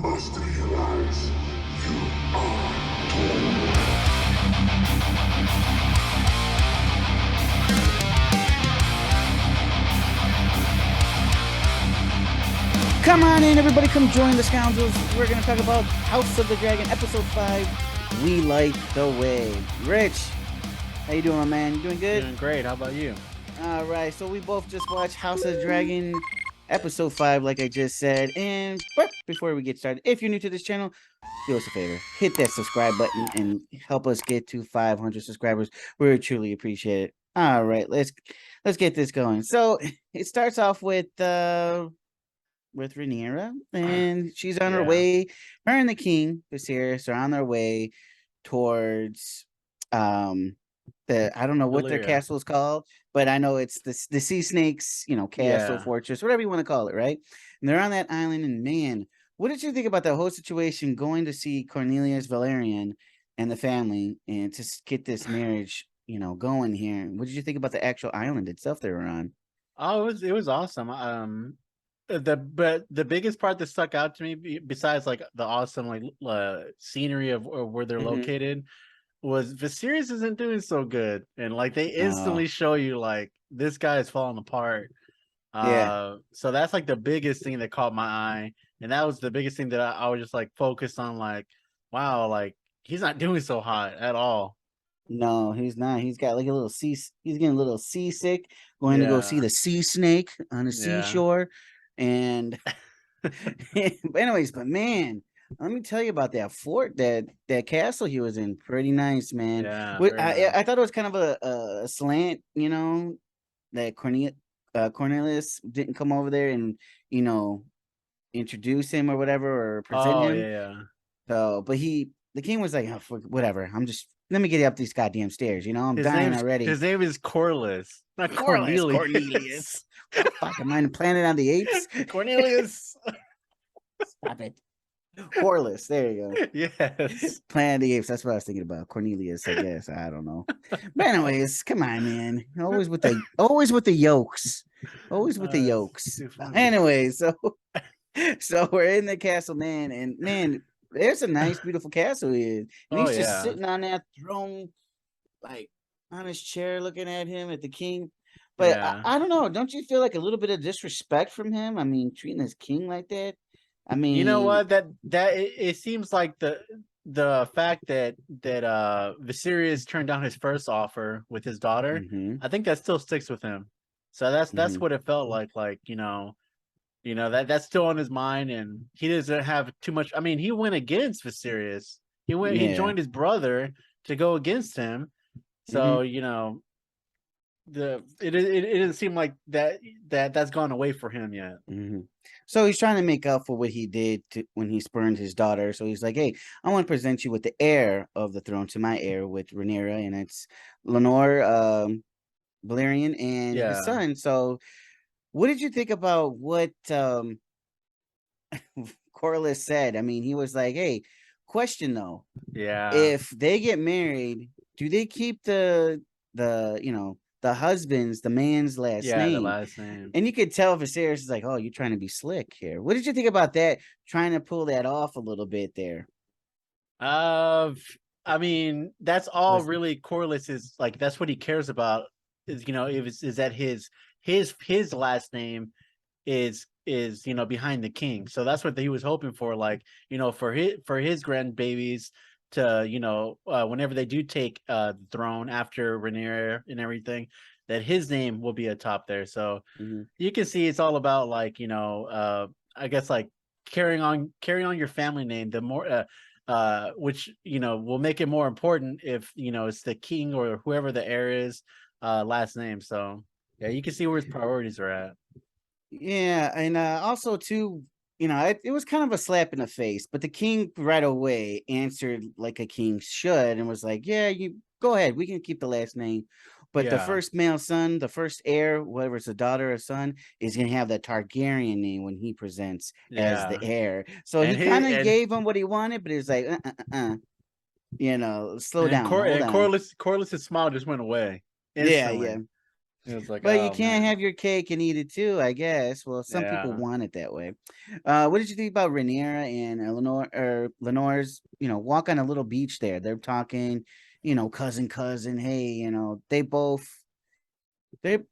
must realize you are doomed. Come on in, everybody. Come join the Scoundrels. We're going to talk about House of the Dragon, Episode 5. We Light the Way. Rich, how you doing, my man? You doing good? Doing great. How about you? All right. So we both just watched House of the Dragon, Episode 5, like I just said. But before we get started, if you're new to this channel, do us a favor. Hit that subscribe button and help us get to 500 subscribers. We would truly appreciate it. All right. Let's get this going. So it starts off with Rhaenyra, and she's on her Yeah. way. Her and the king, Viserys, are on their way towards the I don't know what their Valyria. castle is called, but I know it's the Sea Snakes, castle, Yeah. fortress, whatever you want to call it, right? And they're on that island, and man, what did you think about that whole situation going to see Cornelius Valerian and the family and to get this marriage, going here? What did you think about the actual island itself they were on? Oh, it was awesome. The biggest part that stuck out to me, besides like the awesome scenery of where they're Mhm. located, was Viserys isn't doing so good, and like they No. instantly show you like this guy is falling apart. Yeah. So that's like the biggest thing that caught my eye, and that was the biggest thing that I was just like focused on. Like, wow, like he's not doing so hot at all. No, he's not. He's got like a little he's getting a little seasick, going to go see Yeah, the sea snake on the yeah. seashore. And but anyways, but man, let me tell you about that fort, that castle he was in. Pretty nice, man. Yeah, What very nice. I thought it was kind of a slant, that Cornelius didn't come over there and, you know, introduce him or whatever or present Oh him. yeah, yeah. So, but the king was like, oh, whatever. Let me get up these goddamn stairs. I'm dying already. His name is Corliss, not Corliss, Cornelius. Cornelius. What the fuck? Am I in Planet on the Apes? Cornelius. Stop it. Corliss. There you go. Yes. Planet of the Apes. That's what I was thinking about. Cornelius, I guess. I don't know. But anyways, come on, man. Always with the yokes. Always with the yokes. Too funny. Anyway, so we're in the castle, man, and man, there's a nice, beautiful castle here. And Oh he's just yeah. sitting on that throne, like on his chair, looking at him at the king. But Yeah. I don't know. Don't you feel like a little bit of disrespect from him? I mean, treating his king like that. I mean, You know what? It seems like the fact that Viserys turned down his first offer with his daughter, mhm, I think that still sticks with him. So that's mhm. what it felt like. Like, that's still on his mind, and he doesn't have too much. I mean, he went against Viserys. He Yeah. joined his brother to go against him. So, it doesn't seem like that's gone away for him yet. So he's trying to make up for what he did when he spurned his daughter. So he's like, "Hey, I want to present you with the heir of the throne to my heir with Rhaenyra, and it's Lenore Valerian and his Yeah. son." So, what did you think about what Corliss said? I mean, he was like, "Hey, question though, Yeah. if they get married, do they keep the husband's, the man's last Yeah, the name?" last name. And you could tell Viserys is like, "Oh, you're trying to be slick here." What did you think about that? Trying to pull that off a little bit there. I mean, that's all Was really Corliss is like. That's what he cares about. Is that his last name is behind the king. So that's what he was hoping for. Like, for his grandbabies to whenever they do take the throne after Rhaenyra and everything, that his name will be atop there. So you can see it's all about like I guess like carrying on your family name. The more which will make it more important if it's the king or whoever the heir is last name. So yeah, you can see where his priorities are at. Yeah, and also too, it was kind of a slap in the face, but the king right away answered like a king should and was like, "Yeah, you go ahead, we can keep the last name." But the Yeah, first male son, the first heir, whether it's a daughter or son, is gonna have the Targaryen name when he presents as yeah. the heir. So And he he kind of gave him what he wanted, but he's like, slow and down, Cor hold and on. Corliss's smile just went away Yeah, yeah. instantly. It was like, But you oh can't man, have your cake and eat it too, I guess. Well, some people yeah, want it that way. What did you think about Rhaenyra and Lenore's, walk on a little beach there? They're talking, cousin, hey, they both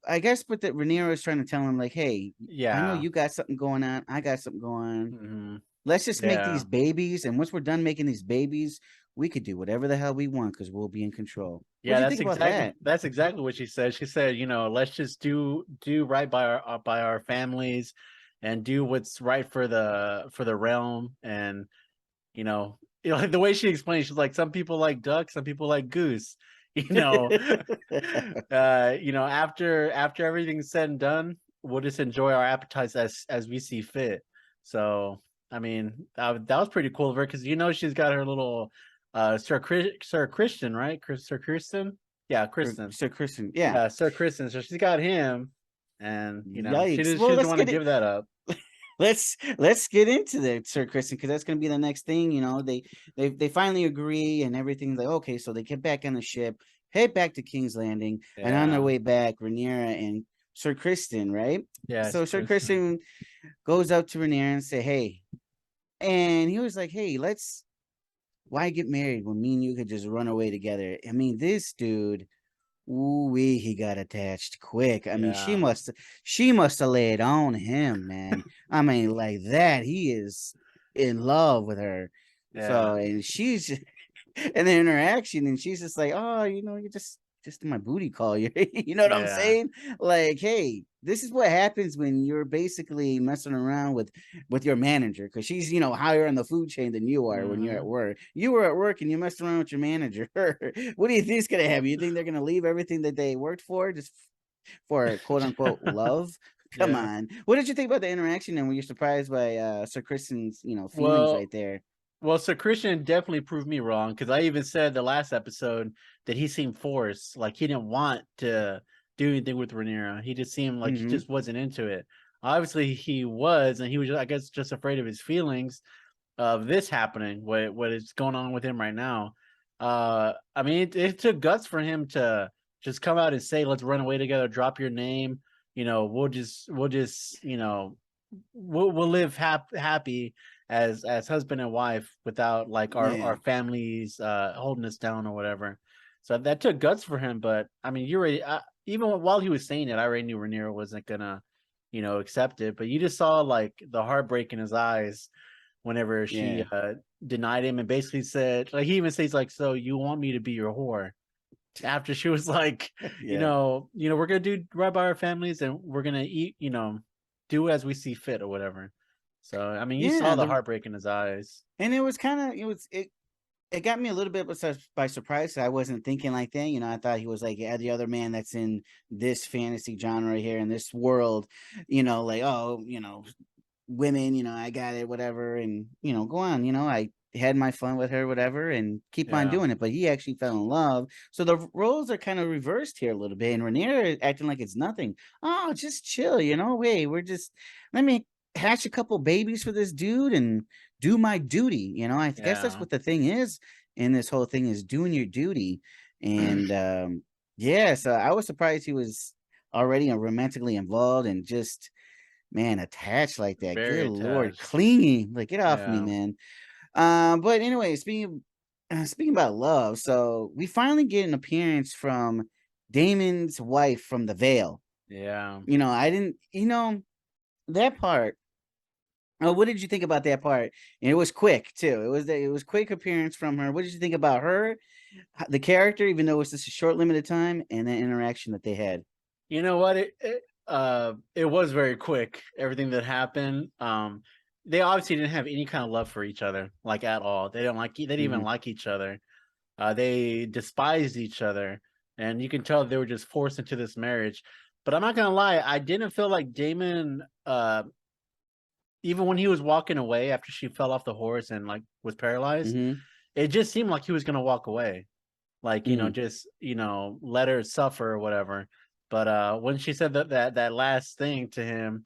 I guess, but that Rhaenyra is trying to tell him, like, hey, I know yeah, you got something going on, I got something going on. hmm Let's just make yeah. these babies, and once we're done making these babies, we could do whatever the hell we want because we'll be in control. What Yeah, do you think about that? that's exactly what she said. She said, let's just do right by our families and do what's right for the realm. And like the way she explained, she's like, some people like duck, some people like goose. You know, after everything's said and done, we'll just enjoy our appetites as we see fit. So, I mean, that was pretty cool of her because she's got her little Sir Christian, right? Sir Kristen, yeah, Kristen, Sir Christian, yeah. yeah, Sir Kristen. So she's got him, and Yikes. she Well, doesn't let's want to get it. give that up. Let's get into the Sir Kristen because that's gonna be the next thing. They finally agree and everything's like okay, so they get back on the ship, head back to King's Landing, and on their Yeah, way back, Rhaenyra and Sir Kristen, right? yeah, it's So Sir Kristen. Kristen goes up to Rhaenyra and say, hey, and he was like, hey, why get married when me and you could just run away together? I mean, this dude, ooh wee, he got attached quick. I mean, Yeah, she must have laid on him, man. I mean, like that, he is in love with her. So, yeah, and she's and the interaction, and she's just like, oh, you're just my booty call. You know what I'm yeah, saying? Like, hey, this is what happens when you're basically messing around with your manager, because she's higher on the food chain than you are when you're at hmm work. You were at work and you messed around with your manager. What do you think is gonna happen? You think they're gonna leave everything that they worked for just for quote unquote love? Come yeah. on. What did you think about the interaction, and were you surprised by Sir Kristen's feelings Well, right there? Well, so Christian definitely proved me wrong because I even said the last episode that he seemed forced, like he didn't want to do anything with Rhaenyra. He just seemed like he Mm-hmm. just wasn't into it. Obviously, he was, and he was, I guess, just afraid of his feelings of this happening. What is going on with him right now? I mean, it took guts for him to just come out and say, "Let's run away together. Drop your name. We'll just, we'll live happy as husband and wife without like our Yeah. families holding us down or whatever." So that took guts for him. But I mean, you already even while he was saying it, I already knew Rhaenyra wasn't gonna accept it. But you just saw like the heartbreak in his eyes whenever she Yeah. denied him and basically said, like, he even says like, so you want me to be your whore? After she was like, Yeah. we're gonna do right by our families and we're gonna eat, do as we see fit or whatever. So I mean, you saw Yeah. the heartbreak in his eyes. And it was kind of it got me a little bit by surprise. I wasn't thinking like that. I thought he was like the other man that's in this fantasy genre here in this world. Like, oh, women, I got it, whatever, and go on. I had my fun with her, whatever, and keep on Yeah, doing it. But he actually fell in love. So the roles are kind of reversed here a little bit. And Rhaenyra acting like it's nothing. Oh, just chill, Hey, let me hatch a couple babies for this dude and do my duty. I guess that's yeah, what the thing is in this whole thing is doing your duty. And yeah, so I was surprised he was already romantically involved and just man, attached like that. very Good lord, attached. clingy. Like, get off me, Yeah, man. But anyway, speaking about love, so we finally get an appearance from Damon's wife from the Vale. yeah. I didn't, that part. Oh, what did you think about that part? And it was quick too. It was quick appearance from her. What did you think about her, the character, even though it was just a short, limited time, and the interaction that they had? You know what? It was very quick. Everything that happened. They obviously didn't have any kind of love for each other, like at all. They didn't even Hmm. like each other. They despised each other, and you can tell they were just forced into this marriage. But I'm not gonna lie, I didn't feel like Damon. Even when he was walking away after she fell off the horse and like was paralyzed, Hmm. it just seemed like he was gonna walk away, like Mm. just let her suffer or whatever. But when she said that last thing to him,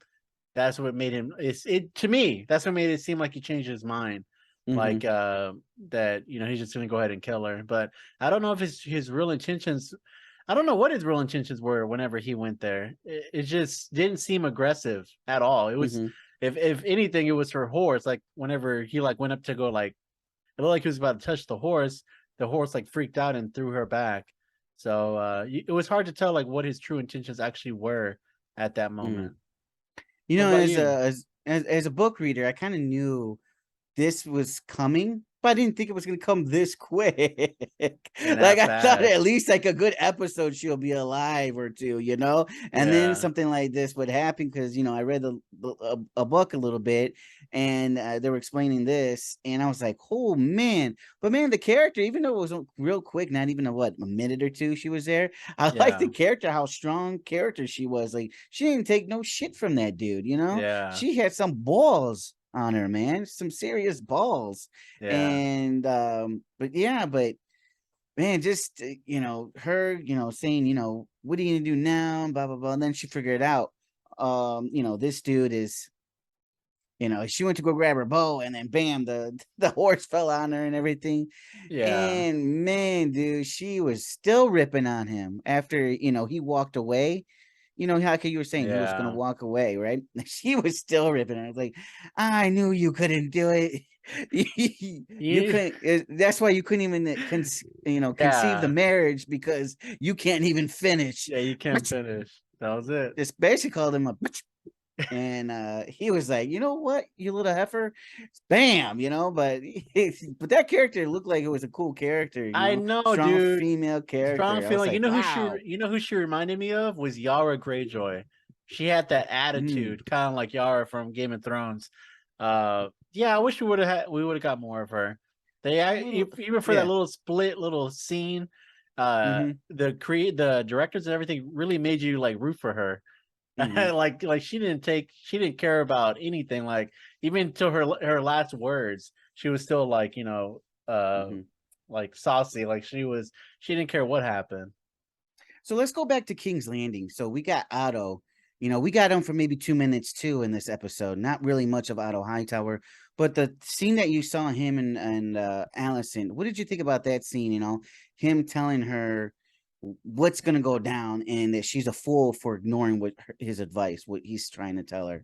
that's what made him. It to me. That's what made it seem like he changed his mind, like Hmm. that. He's just gonna go ahead and kill her. But I don't know if his real intentions. I don't know what his real intentions were whenever he went there. It just didn't seem aggressive at all. It was, Mm-hmm. if anything, it was her horse. Like whenever he like went up to go like, it looked like he was about to touch the horse like freaked out and threw her back. So it was hard to tell like what his true intentions actually were at that Mm. moment. You What know, about you? as a book reader, I kind of knew this was coming, but I didn't think it was gonna come this quick. And Like that I thought at fast. least like a good episode she'll be alive or two, you know, and then Yeah. something like this would happen because I read a book a little bit, and they were explaining this, and I was like, oh man, but man, the character, even though it was real quick, not even a minute or two she was there, I like the Yeah. character, how strong character she was. Like she didn't take no shit from that dude, you know. Yeah. She had some balls on her, man. Some serious balls. Yeah. And but yeah, but man, just her, saying, what are you gonna do now? Blah blah blah. And then she figured out this dude is, she went to go grab her bow, and then bam, the horse fell on her and everything. Yeah. And man, dude, she was still ripping on him after he walked away. How you were saying he was gonna Yeah. walk away, right? She was still ripping. I was like, I knew you couldn't do it. You You, couldn't. That's why you couldn't even conceive the yeah. marriage, because you can't even finish. Yeah, you can't finish. That was it. Just basically called him a bitch. And he was like, you know what, you little heifer, bam, but but that character looked like it was a cool character, I know, strong dude. female Strong character. I was feeling. like, wow. You know who she reminded me of was Yara Greyjoy. She had that Mm. attitude, kind of like Yara from Game of Thrones. Yeah, I wish we would have got more of her. Little, Even for that yeah. little split little scene, Mm-hmm. the directors and everything really made you like root for her. Mm-hmm. Like she didn't care about anything. Like even to her last words, she was still like uh Mm-hmm. like saucy. Like she didn't care what happened. So let's go back to King's Landing. So we got Otto. We got him for maybe 2 minutes too in this episode. Not really much of Otto Hightower, but the scene that you saw him and Allison. What did you think about that scene? Him telling her what's gonna go down, and that she's a fool for ignoring his advice, what he's trying to tell her.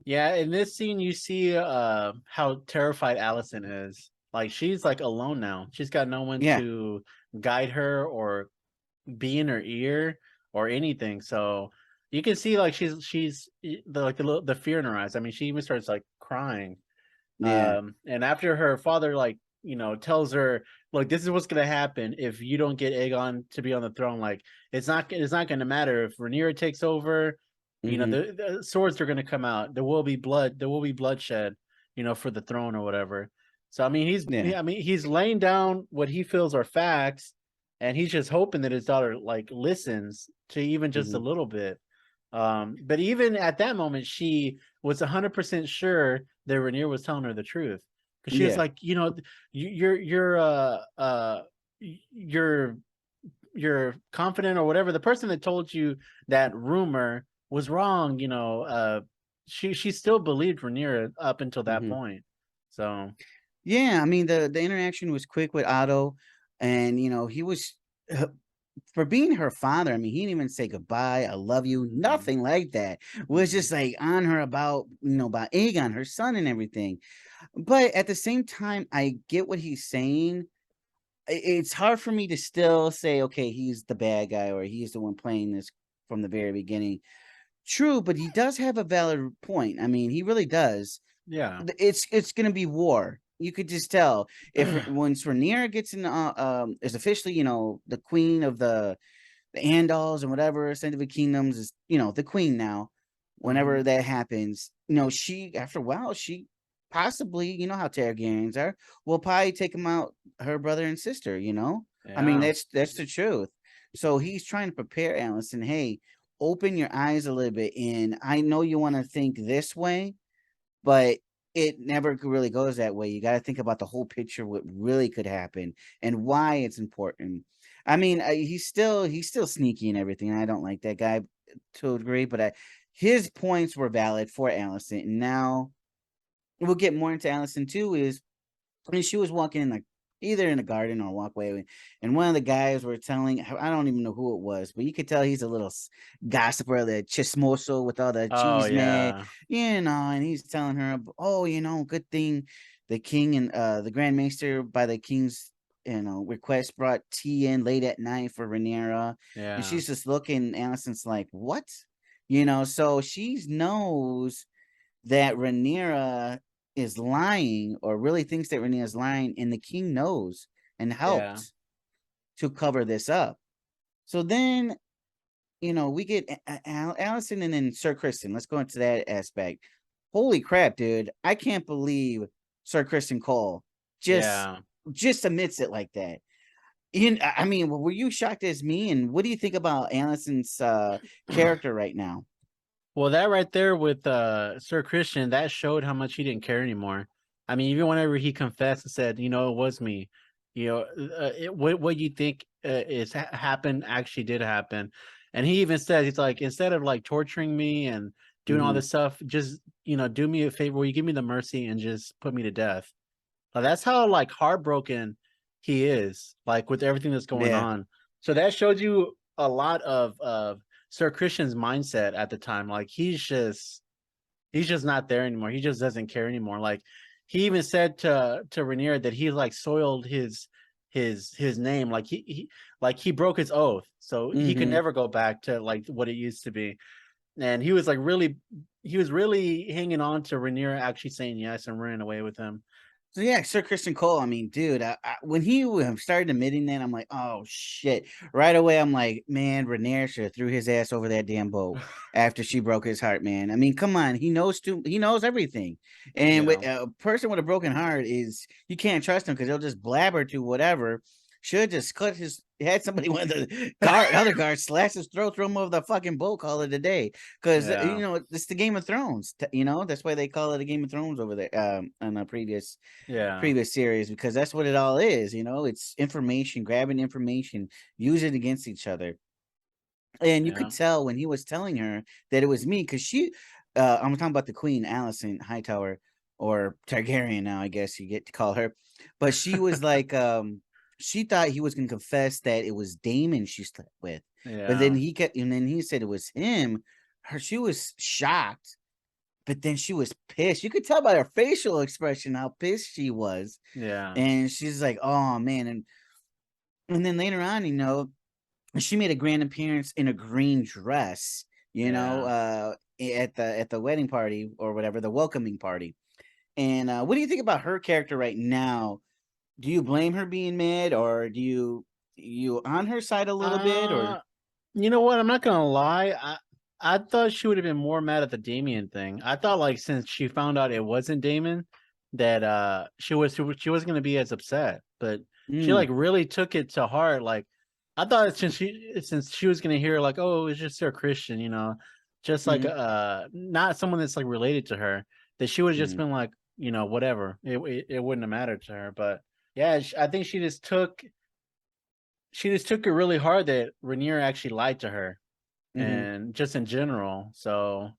Yeah, in this scene you see how terrified Allison is. Like she's like alone now. She's got no one Yeah. to guide her or be in her ear or anything. So you can see like she's the fear in her eyes. I mean, she even starts like crying. Yeah. And after her father like tells her, look, this is what's gonna happen if you don't get Aegon to be on the throne. Like it's not gonna matter if Rhaenyra takes over. Mm-hmm. The swords are gonna come out. There will be blood. There will be bloodshed. For the throne or whatever. So I mean, Yeah. he's laying down what he feels are facts, and he's just hoping that his daughter like listens to even just a Mm-hmm. little bit. But even at that moment, she was 100% sure that Rhaenyra was telling her the truth, because she was Yeah. like, you're you're confident or whatever. The person that told you that rumor was wrong. She still believed Rhaenyra up until that Mm-hmm. point. So Yeah. I mean, the interaction was quick with Otto, and he was. For being her father, I mean, he didn't even say goodbye, I love you, mm, nothing like that. Was mm, just like on her about, about Aegon, her son, and everything. But at the same time, I get what he's saying. It's hard for me to still say, okay, he's the bad guy, or he's the one playing this from the very beginning. True, but he does have a valid point. I mean, he really does. yeah. It's gonna be war. You could just tell if once Rhaenyra gets in, is officially, the queen of the Andals and whatever scientific kingdoms, is the queen now. Hmm. Whenever that happens, she, after a while, she possibly, how Targaryens are, will probably take him out, her brother and sister. I mean, Yeah. that's the truth. So he's trying to prepare Allison. Hey, open your eyes a little bit, and I know you want to think this way, but it never really goes that way. You got to think about the whole picture, what really could happen, and why it's important. I mean, he's still sneaky and everything. I don't like that guy to a degree, but his points were valid for Allison. And now we'll get more into Allison too. Is, I mean, she was walking in either in a garden or walkway, and one of the guys were telling, I don't even know who it was, but you could tell he's a little gossiper, the chismoso with all the Oh cheese man, yeah, and he's telling her, oh, good thing the king and the Grand Maester by the king's request brought tea in late at night for Rhaenyra, and yeah, she's just looking. Alicent's like, what? So she knows that Rhaenyra is lying, or really thinks that Rhaenyra is lying, and the king knows and yeah, helped to cover this up. So then, we get Allison and then Sir Kristen. Let's go into that aspect. Holy crap, dude! I can't believe Sir Kristen Cole just yeah. just admits it like that. I mean, were you shocked as me? And what do you think about Allison's character right now? Well, that right there with Sir Christian, that showed how much he didn't care anymore. I mean, even whenever he confessed and said, it was me, what you think is happened actually did happen. And he even said, he's like, instead of like torturing me and doing all Mm-hmm. this stuff, just, do me a favor, will you give me the mercy and just put me to death? Like, that's how like heartbroken he is, like with everything that's going Yeah. on. So that shows you a lot of Sir Christian's mindset at the time. Like he's just not there anymore. He just doesn't care anymore. Like he even said to Rhaenyra that he like soiled his name. Like he broke his oath, so he could Mm-hmm. never go back to like what it used to be. And he was really hanging on to Rhaenyra actually saying yes and running away with him. So yeah, Sir Christian Cole. I mean, dude, when he started admitting that, I'm like, oh shit! Right away, I'm like, man, Rhaenyra should have threw his ass over that damn boat after she broke his heart, man. I mean, come on, he knows everything, and with Yeah, a person with a broken heart is you can't trust him because he'll just blabber to whatever. Should just had somebody one of the other guards slash his throat, throw him over the fucking boat, call it a day. Because yeah, it's the Game of Thrones. That's why they call it a Game of Thrones over there. On a yeah, previous series, because that's what it all is. It's information, grabbing information, use it against each other. And you yeah, could tell when he was telling her that it was me, because I'm talking about the Queen Alicent Hightower, or Targaryen now, I guess you get to call her. But she was like, she thought he was going to confess that it was Damon she slept with. But then yeah, he said it was him. She was shocked, but then she was pissed. You could tell by her facial expression how pissed she was. yeah, And she's like, oh man. And then later on, she made a grand appearance in a green dress, yeah. at the wedding party or whatever, the welcoming party. And what do you think about her character right now? Do you blame her being mad, or do you on her side a little bit, or Uh, you know what? I'm not gonna lie. I thought she would have been more mad at the Damien thing. I thought like since she found out it wasn't Damon, that she wasn't gonna be as upset. But she mm, like really took it to heart. Like I thought since she was gonna hear like, oh, it's just her Christian, just like mm-hmm, not someone that's like related to her, that she would have just mm-hmm, been like, whatever. It wouldn't have mattered to her. But yeah, I think she just took it really hard that Rhaenyra actually lied to her, mm-hmm. and just in general. So,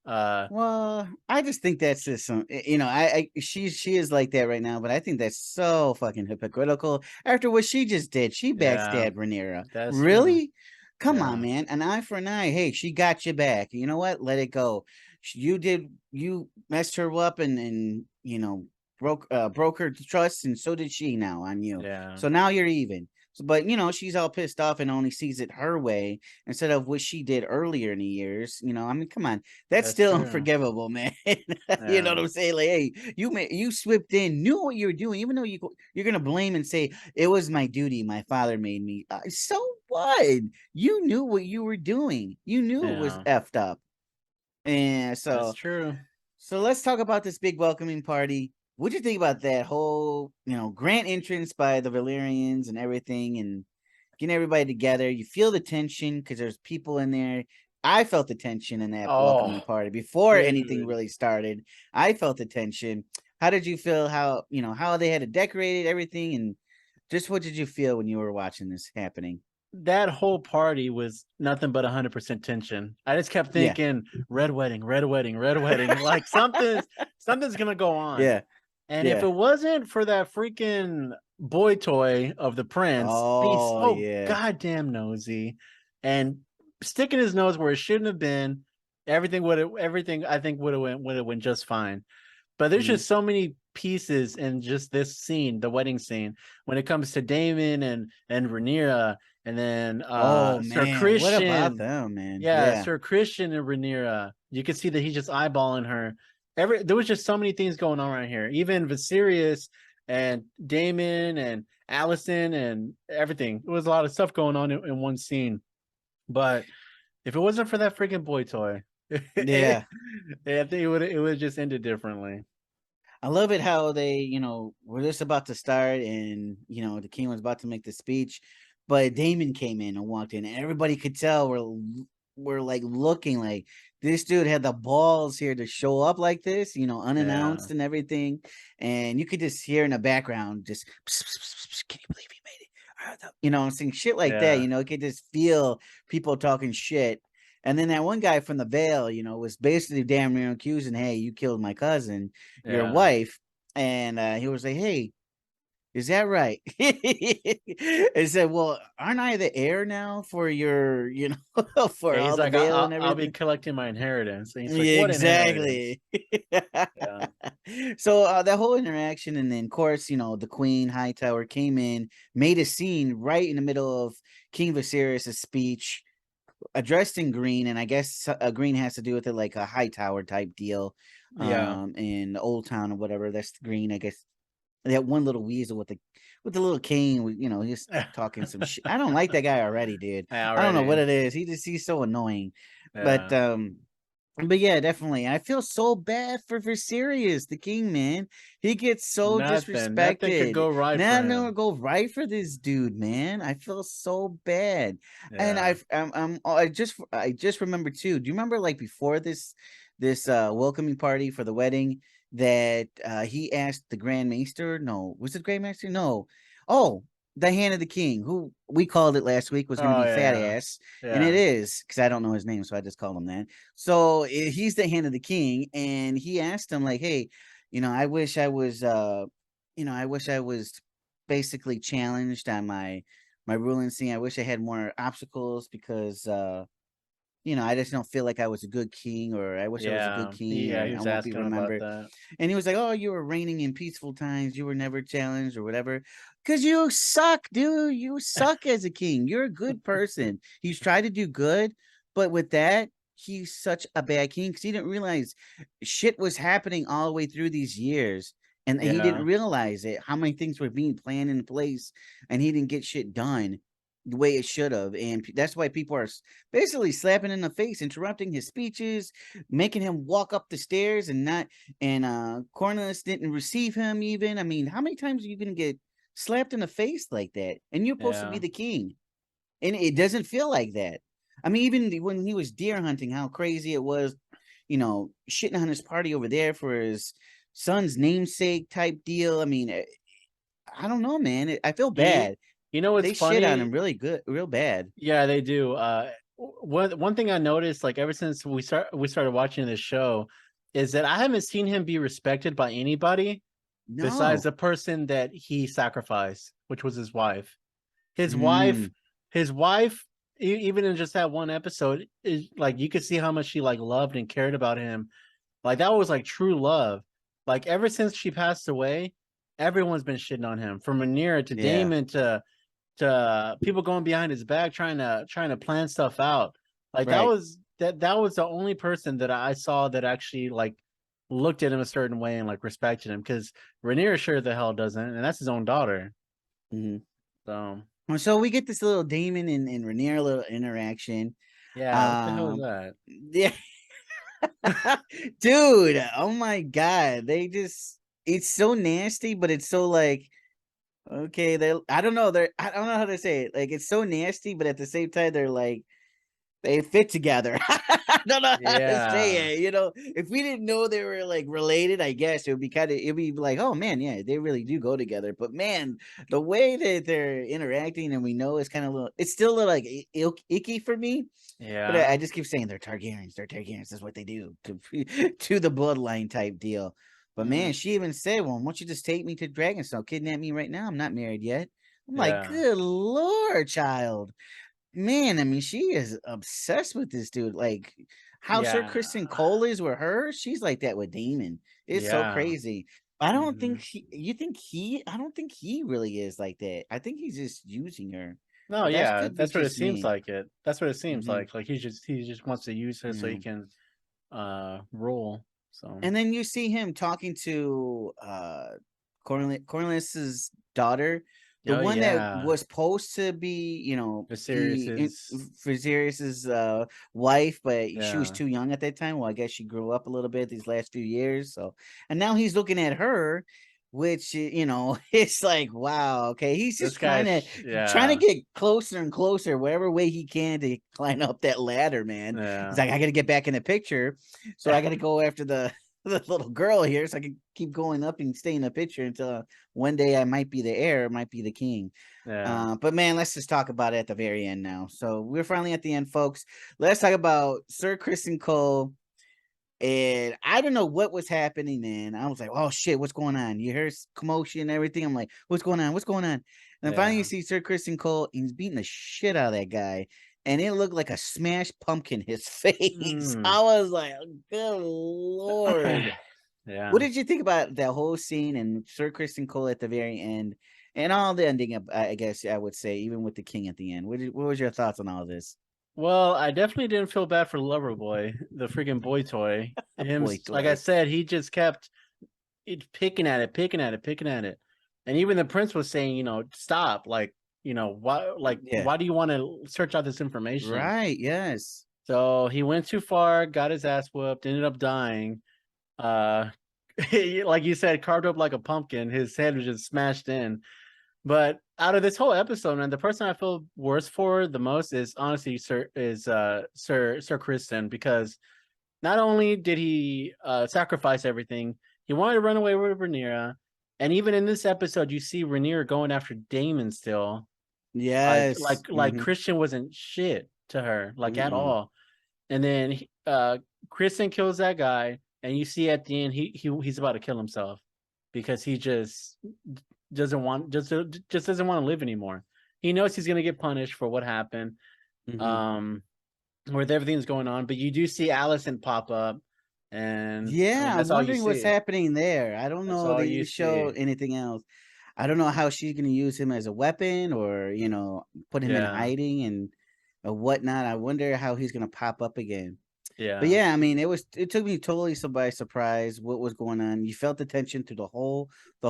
Well, I just think that's just some, she is like that right now, but I think that's so fucking hypocritical. After what she just did, she yeah, backstabbed Rhaenyra. that's true. Really? Come on, Yeah, man. An eye for an eye. Hey, she got you back. You know what? Let it go. You messed her up, and broke her trust, and so did she now on you. yeah, So now you're even. So, but she's all pissed off and only sees it her way instead of what she did earlier in the years. I mean, come on, that's that's still true. unforgivable, man. You know what Yeah, I'm saying? Like, hey, you slipped in, knew what you were doing, even though you're gonna blame and say it was my duty. My father made me. So what? You knew what you were doing. You knew it was yeah, effed up. And that's so, true. let's talk about this big welcoming party. What'd you think about that whole, grand entrance by the Valyrians and everything, and getting everybody together? You feel the tension because there's people in there. I felt the tension in that welcoming Oh, party before anything dude, really started. I felt the tension. How did you feel? How they had it decorated, everything, and just what did you feel when you were watching this happening? that whole party was nothing but 100% tension. I just kept Yeah, thinking, red wedding, red wedding, red wedding. Like something's gonna go on. yeah, And if yeah. it wasn't for that freaking boy toy of the prince, being Oh so yeah. goddamn nosy and sticking his nose where it shouldn't have been. Everything I think would have went just fine. But there's Mhm. just so many pieces in just this scene, the wedding scene, when it comes to Damon and Rhaenyra, and then Oh Sir man, what about Christian. them, man? Yeah, Yeah. Sir Christian and Rhaenyra. You can see that he's just eyeballing her. There was just so many things going on right here. Even Viserys and Damon and Allison and everything. There was a lot of stuff going on in one scene. But if it wasn't for that freaking boy toy, Yeah. I think it would just ended differently. I love it how they, were just about to start and, the king was about to make the speech, but Damon came in and walked in and everybody could tell we're like looking like this dude had the balls here to show up like this, Yeah, unannounced and everything. And you could just hear in the background just "Psst, psst, psst, psst, can you believe he made it? Saying shit like that, yeah, you could just feel people talking shit. And then that one guy from the Vale, was basically damn near accusing, hey, you killed my cousin, your yeah. wife. And he was like, hey, is that right? And said, well, aren't I the heir now for your, for Yeah, all he's the like, Vale and I'll be everything? collecting my inheritance. And he's like, Yeah, what inheritance? exactly. Yeah, So that whole interaction, and then of course, the Queen Hightower came in, made a scene right in the middle of King Viserys' speech, addressed in green, and I guess green has to do with it like a Hightower type deal, yeah. in the Old Town or whatever. That's green, I guess. That one little weasel with the little cane, he's talking some shit. I don't like that guy already, dude. I don't know what Already. it is. He's so annoying. But Yeah. yeah, definitely. I feel so bad for Sirius, the king, man. He gets so Nothing could disrespected. go right for Now no him. go right for this dude, man. I feel so bad. And Yeah. I just remember too. Do you remember like before this welcoming party for the wedding that he asked the Grand Maester? No, was it Grand Maester? No. Oh, the Hand of the King, who we called it last week was going to Oh be Fat yeah. Ass, and it Yeah. is because I don't know his name, so I just called him that. So he's the Hand of the King, and he asked him like, "Hey, I wish I was, I wish I was basically challenged on my ruling scene. I wish I had more obstacles because I just don't feel like I was a good king, or I wish I was a good Yeah. king, Yeah, or he I was won't be asking about remembered." that. And he was like, "Oh, you were reigning in peaceful times. You were never challenged or whatever. Because you suck, dude. You suck as a king. You're a good person. He's tried to do good, but with that, he's such a bad king because he didn't realize shit was happening all the way through these years. And he didn't Yeah. realize it, how many things were being planned in place, and he didn't get shit done the way it should have. And that's why people are basically slapping in the face, interrupting his speeches, making him walk up the stairs and not and Cornelius didn't receive him even. I mean, how many times are you gonna get slapped in the face like that? And you're supposed to be Yeah. the king. And it doesn't feel like that. I mean, even when he was deer hunting, how crazy it was, shitting on his party over there for his son's namesake type deal. I mean, I don't know, man. I feel You, bad. you know what's They shit on him funny? really good, real bad. Yeah, they do. One thing I noticed, like ever since we started watching this show, is that I haven't seen him be respected by anybody besides No. the person that he sacrificed, which was his wife. His wife, Mm, his wife, even in just that one episode, is like you could see how much she like loved and cared about him. Like that was like true love. Like ever since she passed away, everyone's been shitting on him, from Rhaenyra to yeah. Damon to people going behind his back trying to plan stuff out. Like Right. that was the only person that I saw that actually like looked at him a certain way and like respected him, because Rhaenyra sure the hell doesn't, and that's his own daughter. Mhm. So So we get this little Damon and Rhaenyra little interaction. yeah, what the hell is Um, that? yeah, dude. Oh my god, it's so nasty, but it's so like okay. I don't know. I don't know how to say it. Like it's so nasty, but at the same time, they're like they fit together. I don't know how to Yeah, say it. If we didn't know they were like related, I guess it'd be like, oh man, yeah, they really do go together. But man, the way that they're interacting and we know it's kind of it's still a little like icky for me. But I yeah, just keep saying they're Targaryens. They're Targaryens. That's what they do to to the bloodline type deal. But man, she even said, "Well, why don't you just take me to Dragonstone? Kidnap me right now. I'm not married yet." I'm like, Yeah. "Good lord, child." Man, I mean, she is obsessed with this dude. Like how Sir Yeah. Kristen Cole is with her, she's like that with Damon. It's so Yeah. crazy. I don't think Mhm. I don't think he really is like that. I think he's just using her. No, But that yeah, could be that's what it just seems me. like. That's what it seems Hmm. like. Like he just wants to use her so he Yeah. can rule. So And then you see him talking to Cornelius's daughter, the oh one that yeah, was supposed to be, Viserys is Viserys's wife, but she was yeah. too young at that time. Well, I guess she grew up a little bit these last few years. So, and now he's looking at her, which it's like, wow, okay, he's This just guy, trying to yeah, get closer and closer, wherever way he can to climb up that ladder, man. He's yeah, like, I got to get back in the picture, so I got to go after the little girl here, so I can keep going up and stay in the picture until one day I might be the heir, might be the king. yeah, But man, let's just talk about it at the very end now. So we're finally at the end, folks. Let's talk about Sir Kristen Cole. And I don't know what was happening then. I was like, oh shit, what's going on? You hear commotion and everything. I'm like, what's going on? What's going on? And then finally you yeah. see Sir Kristen Cole, and he's beating the shit out of that guy. And it looked like a smashed pumpkin his face. Mm. I was like, good lord. What Yeah. did you think about that whole scene and Sir Kristen Cole at the very end, and all the ending? I guess I would say, even with the king at the end. What was your thoughts on all of this? Well, I definitely didn't feel bad for Loverboy, the freaking boy toy. Him, Boy, like I toy. said, he just kept picking at it, picking at it, picking at it. And even the prince was saying, stop. Yeah. why do you want to search out this information? Right. Yes. So he went too far, got his ass whooped, ended up dying. Uh, like you said, carved up like a pumpkin. His head was just smashed in. But out of this whole episode, man, the person I feel worse for the most is honestly Sir Kristen, because not only did he sacrifice everything, he wanted to run away with Rhaenyra, and even in this episode, you see Rhaenyra going after Daemon still. Like Yes. like like Christian wasn't shit to her, like at all. And then Kristen kills that guy, and you see at the end he's about to kill himself because he just doesn't want to live anymore. He knows he's gonna get punished for what happened, Mm-hmm. um, with everything's going on. But you do see Allison pop up, and I mean Yeah, I'm that's all you wondering what's see. happening there. I don't That's know. all They you didn't show see. anything else. I don't know how she's gonna use him as a weapon, or put him in Yeah, hiding and or whatnot. I wonder how he's gonna pop up again. But yeah, yeah, I mean, it took me totally by surprise what was going on. You felt the tension through the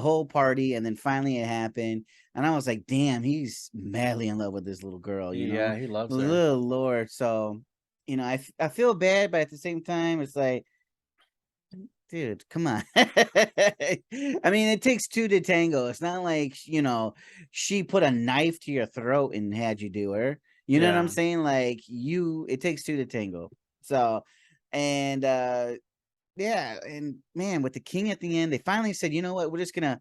whole party, and then finally it happened, and I was like, damn, he's madly in love with this little girl. yeah. He loves her. Little Lord. So, I feel bad, but at the same time, it's like, dude, come on. I mean, it takes two to tango. It's not like, she put a knife to your throat and had you do her. You know what I'm Yeah, saying? Like, it takes two to tango. So, and yeah, and man, with the king at the end, they finally said, you know what, we're just gonna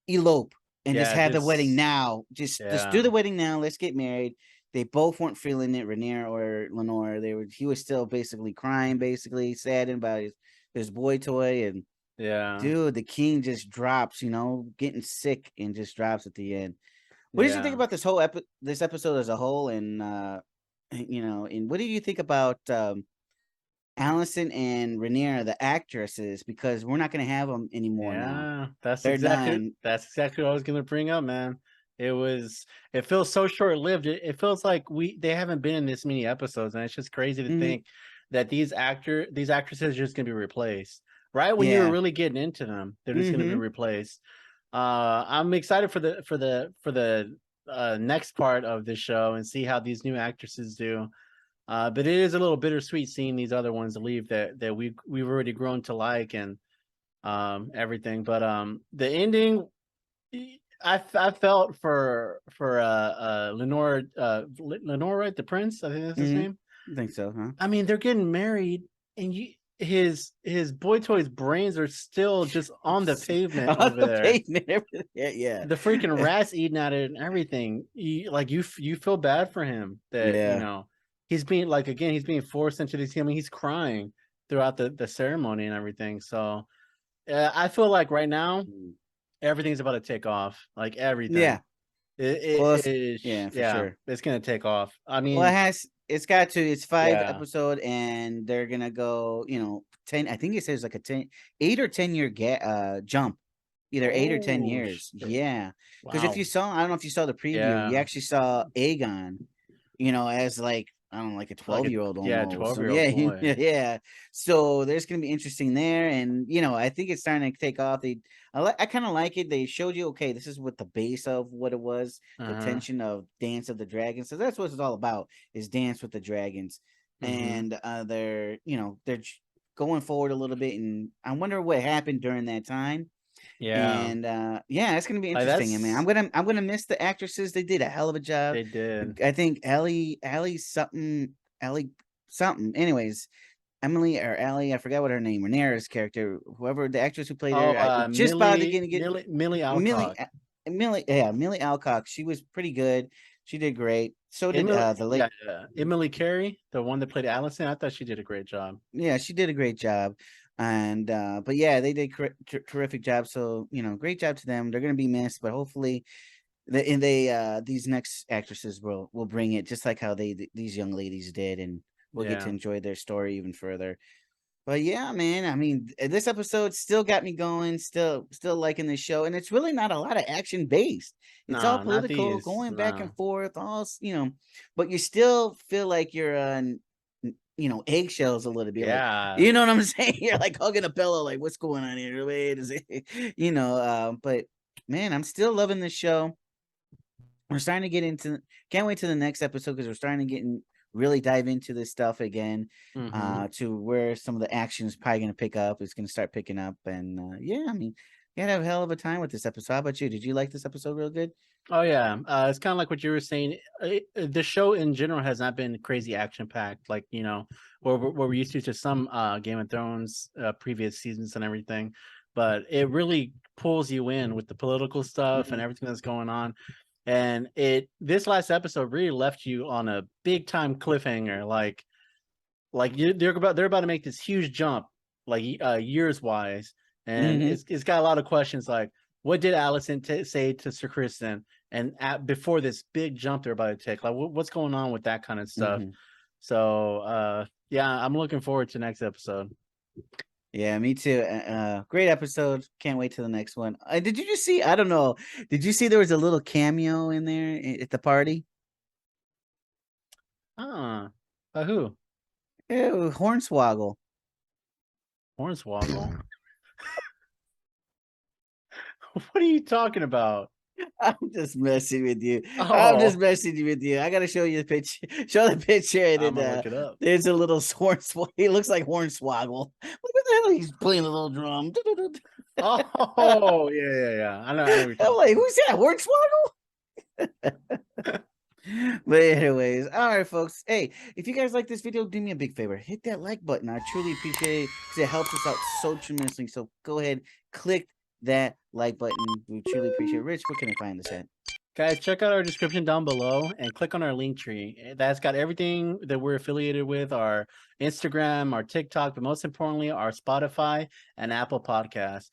elope and just yeah. have the wedding Just now. Just do yeah, the wedding now. Let's get married. They both weren't feeling it, Rhaenyra or Lenore. He was still basically crying, basically saddened about his boy toy. And yeah, dude, the king just drops, getting sick and just drops at the end. What did you think yeah, about this episode as a whole? And and what do you think about Allison and Rhaenyra, the actresses? Because we're not going to have them anymore now. yeah. That's They're exactly done. that's exactly what I was gonna bring up, man. It feels so short lived. It feels like they haven't been in this many episodes, and it's just crazy to Hmm. think that these actresses are just gonna be replaced. Right when you were Yeah. really getting into them, they're just gonna be Hmm. replaced. I'm excited for the next part of the show and see how these new actresses do. But it is a little bittersweet seeing these other ones leave that we've already grown to like, and everything. But the ending, I felt for Lenore, Lenore, right, the prince, I think that's his Hmm. name. I think so, huh? I mean, they're getting married, and his boy toy's brains are still just on the pavement On over the there. pavement, everything. Yeah. The freaking rats eating at it and everything. You feel bad for him that Yeah. he's being, like, he's being forced into this. I mean, he's crying throughout the ceremony and everything. So I feel like right now Mm. everything's about to take off. Like everything. Yeah. Well, It is. yeah, for Yeah, sure. it's gonna take off. I Well, mean, it's got to. It's 5 yeah. episode, and they're gonna go. 10. I think it says like a 8 or 10 year jump, either 8 or 10 years. Shit. Yeah, because if Wow. you saw, I don't know if you saw the preview. You Yeah. actually saw Aegon, as like I don't know, like a Like 12-year-old yeah, almost. So 12-year-old yeah, boy. yeah. So there's gonna be interesting there, and I think it's starting to take off. I kind of like it. They showed you, okay, this is what the base of what it was, the Uh-huh. tension of Dance of the Dragons. So that's what it's all about, is Dance with the Dragons, Mm-hmm. and going forward a little bit, and I wonder what happened during that time. Yeah. And yeah, it's gonna be Like interesting. I mean, that's I'm gonna miss the actresses. They did a hell of a job. they did. I think Ellie something. Anyways, Emily or Ellie, I forgot what her name. Rhaenyra's character, whoever the actress who played Oh, her, I just about to get Millie Millie. Alcock. Millie Alcock. She was pretty good. She did great. So did Emily, the yeah, late. yeah. Emily Carey, the one that played Allison. I thought she did a great job. Yeah, she did a great job. And but yeah, they did terrific job. So great job to them. They're gonna be missed, but hopefully these next actresses will bring it, just like how these young ladies did, and we'll get to Yeah. enjoy their story even further. But yeah, man, I mean, this episode still got me going, still liking the show, and it's really not a lot of action based. It's all No, not political, these. going back and No. forth, but you still feel like you're on eggshells a little bit, like, Yeah. you know what I'm saying? You're like hugging a pillow, like, what's going on here? Wait, is it, but man, I'm still loving this show. We're starting to get into, can't wait to the next episode, because we're starting to really dive into this stuff again, Mm-hmm. to where some of the action is probably going to pick up. It's going to start picking up, and yeah, I mean, you had a hell of a time with this episode. How about you? Did you like this episode real good? Oh yeah, it's kind of like what you were saying. The show in general has not been crazy action packed, like where we're used to some Game of Thrones previous seasons and everything. But it really pulls you in with the political stuff and Mhm. everything that's going on. And this last episode really left you on a big time cliffhanger. They're about to make this huge jump, like years wise, and Mhm. it's got a lot of questions like what did Allison say to Sir Kristen, and before this big jump they're about to take, like what's going on with that kind of stuff. Mhm. So yeah, I'm looking forward to next episode. Yeah, me too. Great episode. Can't wait to the next one. Did you just see? I don't know. Did you see there was a little cameo in there at the party? Who? Ew, Hornswoggle. Hornswoggle. What are you talking about? I'm just messing with you. I'm just Oh, messing with you. I gotta show you the picture. Show the picture, and I'm gonna look it up. there's a little hornswoggle. He looks like Hornswoggle. Look at the hell, he's playing a little drum. Oh yeah. I know what you're I'm talking like, about. who's that? Hornswoggle? But anyways, all right, folks. Hey, if you guys like this video, do me a big favor. Hit that like button. I truly appreciate it, because it helps us out so tremendously. So go ahead, click that like button. We truly appreciate it. Rich, where can I find this at? Guys, check out our description down below and click on our link tree. That's got everything that we're affiliated with, our Instagram, our TikTok, but most importantly, our Spotify and Apple Podcasts.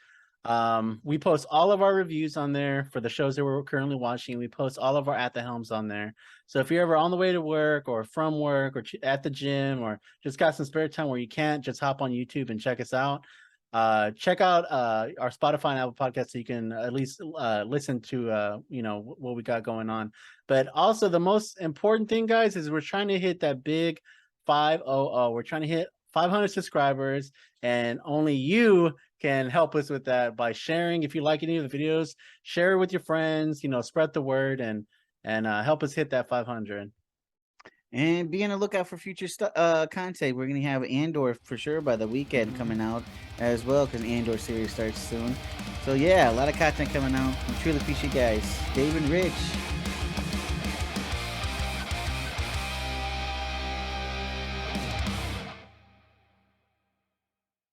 We post all of our reviews on there for the shows that we're currently watching. We post all of our At the Helms on there. So if you're ever on the way to work or from work or at the gym or just got some spare time where you can't, just hop on YouTube and check us out. Check out our Spotify and Apple podcast so you can at least listen to what we got going on. But also the most important thing, guys, is we're trying to hit that big 500. We're trying to hit 500 subscribers, and only you can help us with that by sharing. If you like any of the videos, share it with your friends, spread the word, and help us hit that 500. And be on the lookout for future content. We're gonna have Andor for sure by the weekend coming out as well, because Andor series starts soon. So yeah, a lot of content coming out. We truly appreciate you guys. Dave and Rich.